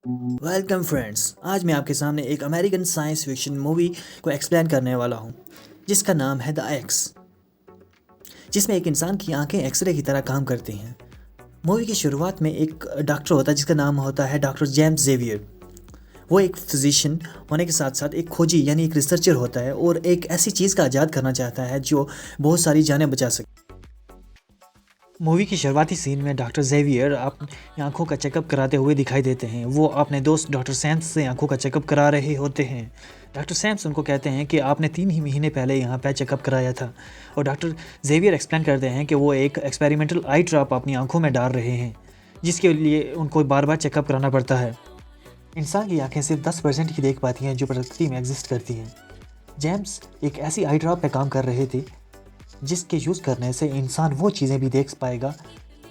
Welcome friends, आज मैं आपके सामने एक अमेरिकन साइंस फिक्शन मूवी को एक्सप्लेन करने वाला हूँ जिसका नाम है द एक्स, जिसमें एक इंसान की आंखें एक्सरे की तरह काम करती हैं। मूवी की शुरुआत में एक डॉक्टर होता है जिसका नाम होता है डॉक्टर जेम्स जेवियर। वो एक फिजिशियन होने के साथ साथ एक खोजी यानी एक रिसर्चर होता है और एक ऐसी चीज़ का आज़ाद करना चाहता है जो बहुत सारी जानें बचा सके। मूवी की शुरुआती सीन में डॉक्टर जेवियर अपनी आंखों का चेकअप कराते हुए दिखाई देते हैं। वो अपने दोस्त डॉक्टर सैम्स से आंखों का चेकअप करा रहे होते हैं। डॉक्टर सैम्स उनको कहते हैं कि आपने 3 ही महीने पहले यहाँ पे चेकअप कराया था, और डॉक्टर जेवियर एक्सप्लेन करते हैं कि वो एक एक्सपेरिमेंटल आई ड्रॉप अपनी आंखों में डाल रहे हैं, जिसके लिए उनको बार बार चेकअप कराना पड़ता है। इंसान की आंखें सिर्फ 10% ही देख पाती हैं जो प्रकृति में एग्जिस्ट करती हैं। जेम्स एक ऐसी आई ड्रॉप पे काम कर रहे थे जिसके यूज़ करने से इंसान वो चीज़ें भी देख पाएगा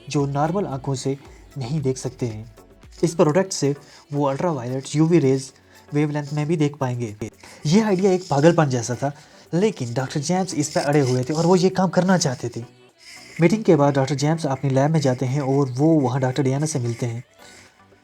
जो नॉर्मल आंखों से नहीं देख सकते हैं। इस प्रोडक्ट से वो ultra violet UV rays wavelength में भी देख पाएंगे। ये आइडिया एक पागलपन जैसा था, लेकिन डॉक्टर जेम्स इस पर अड़े हुए थे और वो ये काम करना चाहते थे। मीटिंग के बाद डॉक्टर जेम्स अपनी लैब में जाते हैं और वो वहाँ डॉक्टर डियाना से मिलते हैं।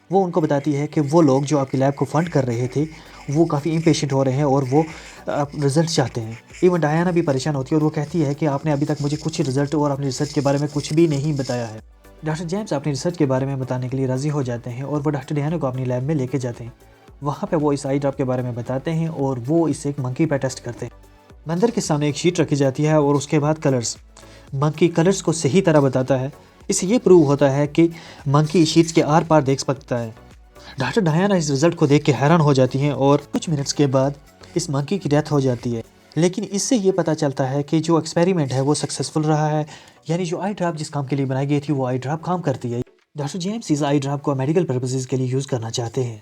वो उनको बताती है कि वो लोग जो आपकी लैब को फंड कर रहे थे वो काफ़ी इम्पेशेंट हो रहे हैं और वो रिज़ल्ट चाहते हैं। इवन डायना भी परेशान होती है और वो कहती है कि आपने अभी तक मुझे कुछ रिज़ल्ट और अपनी रिसर्च के बारे में कुछ भी नहीं बताया है। डॉक्टर जेम्स अपनी रिसर्च के बारे में बताने के लिए राज़ी हो जाते हैं और वो डॉक्टर डायना को अपनी लैब में लेके जाते हैं। वहाँ पे वो इस आई ड्रॉप के बारे में बताते हैं और वो इसे एक मंकी पर टेस्ट करते हैं। मंदिर के सामने एक शीट रखी जाती है और उसके बाद कलर्स। मंकी कलर्स को सही तरह बताता है। इससे ये प्रूव होता है कि मंकी शीट्स के आर पार देख सकता है। डॉक्टर डायना इस रिजल्ट को देख के हैरान हो जाती हैं और कुछ मिनट्स के बाद इस मंकी की डेथ हो जाती है। लेकिन इससे ये पता चलता है कि जो एक्सपेरिमेंट है वो सक्सेसफुल रहा है, यानी जो आई ड्रॉप जिस काम के लिए बनाई गई थी वो आई ड्रॉप काम करती है। डॉक्टर जेम्स इस आई ड्रॉप को मेडिकल पर्पसेस के लिए यूज़ करना चाहते हैं,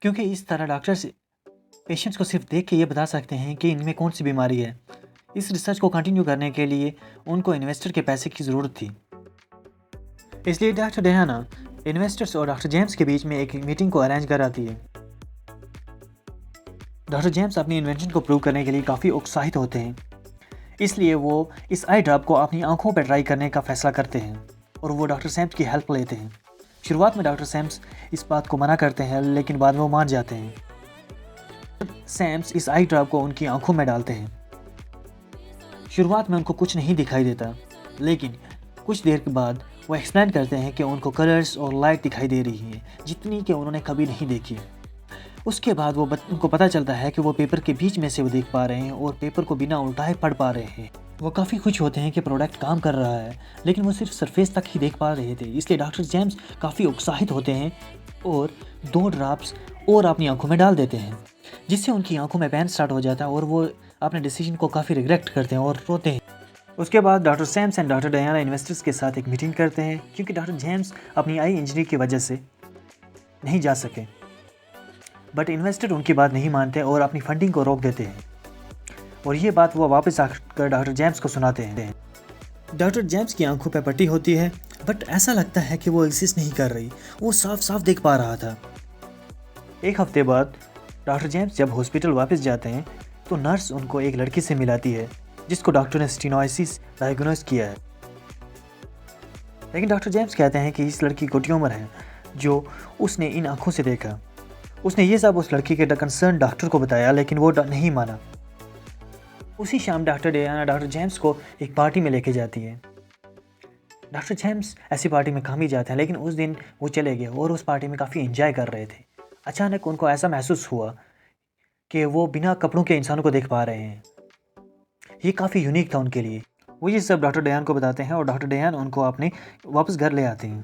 क्योंकि इस तरह डॉक्टर्स पेशेंट्स को सिर्फ देख के ये बता सकते हैं कि इनमें कौन सी बीमारी है। इस रिसर्च को कंटिन्यू करने के लिए उनको इन्वेस्टर के पैसे की ज़रूरत थी, इसलिए डॉक्टर डायना इन्वेस्टर्स और डॉक्टर जेम्स के बीच में एक मीटिंग को अरेंज कराती है। डॉक्टर जेम्स अपनी इन्वेंशन को प्रूव करने के लिए काफ़ी उत्साहित होते हैं, इसलिए वो इस आई ड्रॉप को अपनी आंखों पर ट्राई करने का फैसला करते हैं और वो डॉक्टर सैम्स की हेल्प लेते हैं। शुरुआत में डॉक्टर सैम्स इस बात को मना करते हैं, लेकिन बाद में वो मान जाते हैं। सैम्स इस आई ड्रॉप को उनकी आंखों में डालते हैं। शुरुआत में उनको कुछ नहीं दिखाई देता, लेकिन कुछ देर के बाद वो एक्सप्लेन करते हैं कि उनको कलर्स और लाइट दिखाई दे रही है जितनी कि उन्होंने कभी नहीं देखी। उसके बाद उनको पता चलता है कि वो पेपर के बीच में से वो देख पा रहे हैं और पेपर को बिना उल्टाए पढ़ पा रहे हैं। वो काफ़ी खुश होते हैं कि प्रोडक्ट काम कर रहा है, लेकिन वो सिर्फ सरफेस तक ही देख पा रहे थे। इसलिए डॉक्टर जेम्स काफ़ी उत्साहित होते हैं और 2 ड्रॉप्स और अपनी आंखों में डाल देते हैं, जिससे उनकी आंखों में पेन स्टार्ट हो जाता है और वो अपने डिसीजन को काफ़ी रिग्रेट करते हैं और रोते हैं। उसके बाद doctor Sams and doctor Diana investors के साथ एक मीटिंग करते हैं, क्योंकि डॉक्टर जेम्स अपनी आई इंजरी की वजह से नहीं जा सके। बट इन्वेस्टर उनकी बात नहीं मानते और अपनी फंडिंग को रोक देते हैं, और ये बात वो वापस आकर डॉक्टर जेम्स को सुनाते हैं। डॉक्टर जेम्स की आंखों पर पट्टी होती है, बट ऐसा लगता है कि वो एग्जिस्ट नहीं कर रही। वो साफ साफ देख पा रहा था। एक हफ्ते बाद डॉक्टर जेम्स जब हॉस्पिटल वापस जाते हैं तो नर्स उनको एक लड़की से मिलाती है जिसको डॉक्टर ने स्टेनोसिस डायग्नोस किया है। लेकिन डॉक्टर जेम्स कहते हैं कि इस लड़की को ट्यूमर है जो उसने इन आंखों से देखा। उसने ये सब उस लड़की के कंसर्न डॉक्टर को बताया, लेकिन वो नहीं माना। उसी शाम डॉक्टर डायना डॉक्टर जेम्स को एक पार्टी में लेके जाती है। डॉक्टर जेम्स ऐसी पार्टी में कम ही जाते हैं, लेकिन उस दिन वो चले गए और उस पार्टी में काफ़ी एंजॉय कर रहे थे। अचानक उनको ऐसा महसूस हुआ कि वो बिना कपड़ों के इंसानों को देख पा रहे हैं। ये काफ़ी यूनिक था उनके लिए। वो ये सब डॉक्टर डायन को बताते हैं और डॉक्टर डायन उनको अपने वापस घर ले आते हैं।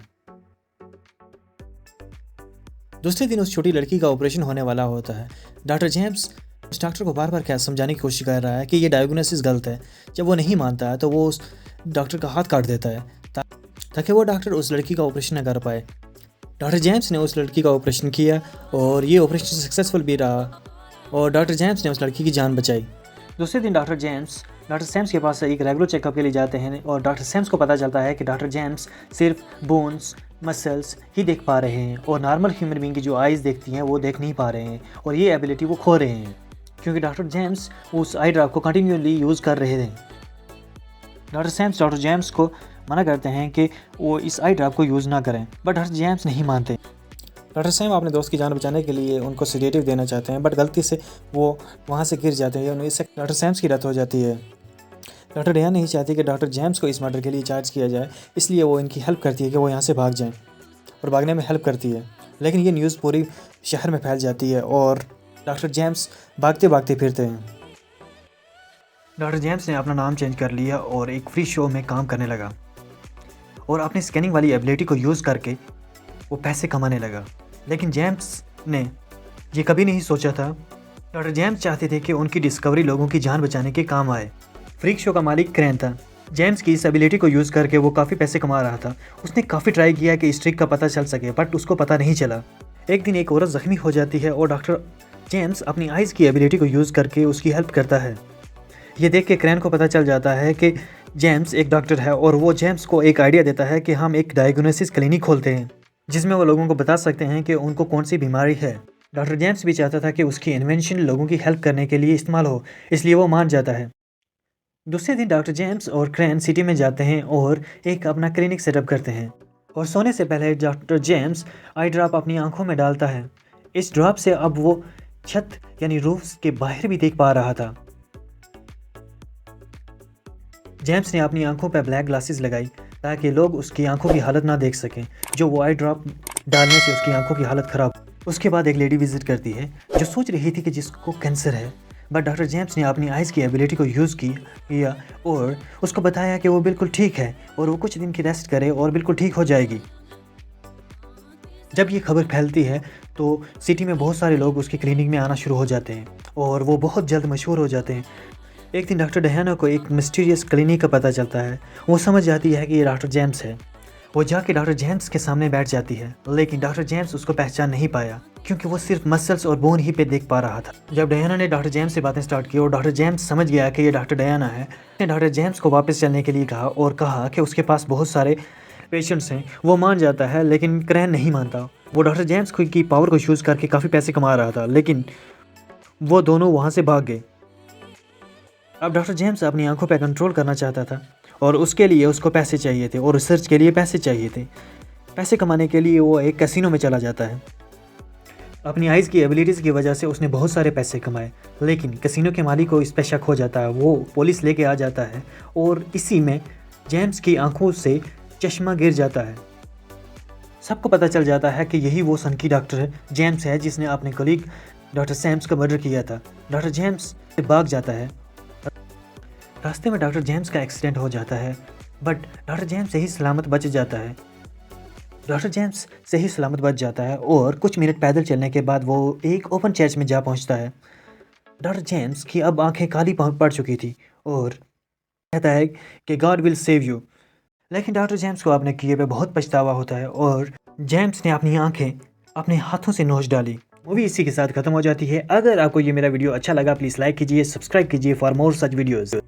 दूसरे दिन उस छोटी लड़की का ऑपरेशन होने वाला होता है। डॉक्टर जेम्स उस डॉक्टर को बार बार क्या समझाने की कोशिश कर रहा है कि ये डायग्नोसिस गलत है। जब वो नहीं मानता है तो वो उस डॉक्टर का हाथ काट देता है ताकि वो डॉक्टर उस लड़की का ऑपरेशन न कर पाए। डॉक्टर जेम्स ने उस लड़की का ऑपरेशन किया और ये ऑपरेशन सक्सेसफुल भी रहा और डॉक्टर जेम्स ने उस लड़की की जान बचाई। दूसरे दिन डॉक्टर जेम्स डॉक्टर सैम्स के पास एक रेगुलर चेकअप के लिए जाते हैं और डॉक्टर सैम्स को पता चलता है कि डॉक्टर जेम्स सिर्फ बोन्स मसल्स ही देख पा रहे हैं और नॉर्मल ह्यूमन बीइंग की जो आइज़ देखती हैं वो देख नहीं पा रहे हैं, और ये एबिलिटी वो खो रहे हैं क्योंकि डॉक्टर जेम्स उस आई ड्रॉप को कंटिन्यूअसली यूज़ कर रहे थे। डॉक्टर सैम्स डॉक्टर जेम्स को मना करते हैं कि वो इस आई ड्रॉप को यूज़ ना करें, बट डॉक्टर जेम्स नहीं मानते। डॉक्टर सैम अपने दोस्त की जान बचाने के लिए उनको सेडेटिव देना चाहते हैं, बट गलती से वो वहाँ से गिर जाते हैं। इससे डॉक्टर सैम्स की डेथ हो जाती है। डॉक्टर डेयान नहीं चाहती कि डॉक्टर जेम्स को इस मर्डर के लिए चार्ज किया जाए, इसलिए वो इनकी हेल्प करती है कि वो यहाँ से भाग जाएं और भागने में हेल्प करती है। लेकिन ये न्यूज़ पूरी शहर में फैल जाती है और डॉक्टर जेम्स भागते भागते फिरते हैं। डॉक्टर जेम्स ने अपना नाम चेंज कर लिया और एक फ्री शो में काम करने लगा और अपनी स्कैनिंग वाली एबिलिटी को यूज़ करके वो पैसे कमाने लगा। लेकिन जेम्स ने ये कभी नहीं सोचा था। डॉक्टर जेम्स चाहते थे कि उनकी डिस्कवरी लोगों की जान बचाने के काम आए। फ्रीक शो का मालिक क्रैन था। जेम्स की इस एबिलिटी को यूज़ करके वो काफ़ी पैसे कमा रहा था। उसने काफ़ी ट्राई किया कि इस ट्रिक का पता चल सके, बट उसको पता नहीं चला। एक दिन एक औरत ज़ख्मी हो जाती है और डॉक्टर जेम्स अपनी आइज़ की एबिलिटी को यूज़ करके उसकी हेल्प करता है। ये देख के क्रैन को पता चल जाता है कि जेम्स एक डॉक्टर है और वो जेम्स को एक आइडिया देता है कि हम एक डायग्नोसिस क्लिनिक खोलते हैं जिसमें वो लोगों को बता सकते हैं कि उनको कौन सी बीमारी है। डॉक्टर जेम्स भी चाहता था कि उसकी इन्वेंशन लोगों की हेल्प करने के लिए इस्तेमाल हो, इसलिए वो मान जाता है। दूसरे दिन डॉक्टर जेम्स और क्रैन सिटी में जाते हैं और एक अपना क्लिनिक सेटअप करते हैं। और सोने से पहले डॉक्टर जेम्स आई ड्रॉप अपनी आंखों में डालता है। इस ड्रॉप से अब वो छत यानी रूफ के बाहर भी देख पा रहा था। जेम्स ने अपनी आंखों पर ब्लैक ग्लासेस लगाई ताकि लोग उसकी आंखों की हालत ना देख सकें, जो वो आई ड्रॉप डालने से उसकी आंखों की हालत ख़राब। उसके बाद एक लेडी विजिट करती है जो सोच रही थी कि जिसको कैंसर है, बट डॉक्टर जेम्स ने अपनी आइज़ की एबिलिटी को यूज़ किया और उसको बताया कि वो बिल्कुल ठीक है और वो कुछ दिन की रेस्ट करे और बिल्कुल ठीक हो जाएगी। जब ये खबर फैलती है तो सिटी में बहुत सारे लोग उसकी क्लिनिक में आना शुरू हो जाते हैं और वो बहुत जल्द मशहूर हो जाते हैं। एक दिन डॉक्टर डयाना को एक मिस्टीरियस क्लिनिक का पता चलता है। वो समझ जाती है कि ये डॉक्टर जेम्स है। वो जाके डॉक्टर जेम्स के सामने बैठ जाती है, लेकिन डॉक्टर जेम्स उसको पहचान नहीं पाया क्योंकि वो सिर्फ मसल्स और बोन ही पे देख पा रहा था। जब डयाना ने डॉक्टर जेम्स से बातें स्टार्ट की और डॉक्टर जेम्स समझ गया कि ये डॉक्टर डयाना है, उसने डॉक्टर जेम्स को वापस चलने के लिए कहा और कहा कि उसके पास बहुत सारे पेशेंट्स हैं। वो मान जाता है, लेकिन क्रैन नहीं मानता। वो डॉक्टर जेम्स की पावर को यूज़ करके काफ़ी पैसे कमा रहा था, लेकिन वो दोनों वहाँ से भाग गए। अब डॉक्टर जेम्स अपनी आंखों पर कंट्रोल करना चाहता था और उसके लिए उसको पैसे चाहिए थे और रिसर्च के लिए पैसे चाहिए थे। पैसे कमाने के लिए वो एक कैसीनो में चला जाता है। अपनी आइज़ की एबिलिटीज़ की वजह से उसने बहुत सारे पैसे कमाए, लेकिन कैसीनो के मालिक को इस पर शक हो जाता है। वो पुलिस लेके आ जाता है और इसी में जेम्स की आंखों से चश्मा गिर जाता है। सबको पता चल जाता है कि यही वो सनकी डॉक्टर जेम्स है जिसने अपने कलीग डॉक्टर सैम्स का मर्डर किया था। डॉक्टर जेम्स भाग जाता है। रास्ते में डॉक्टर जेम्स का एक्सीडेंट हो जाता है, बट डॉक्टर जेम्स सही सलामत बच जाता है। डॉक्टर जेम्स सही सलामत बच जाता है और कुछ मिनट पैदल चलने के बाद वो एक ओपन चर्च में जा पहुंचता है। डॉक्टर जेम्स की अब आंखें काली पड़ चुकी थी और कहता है कि गॉड विल सेव यू। लेकिन डॉक्टर जेम्स को अपने किए पे बहुत पछतावा होता है और जेम्स ने अपनी आंखें अपने हाथों से नोच डाली। मूवी इसी के साथ खत्म हो जाती है। अगर आपको ये मेरा वीडियो अच्छा लगा, प्लीज़ लाइक कीजिए, सब्सक्राइब कीजिए फॉर मोर सच वीडियोज़।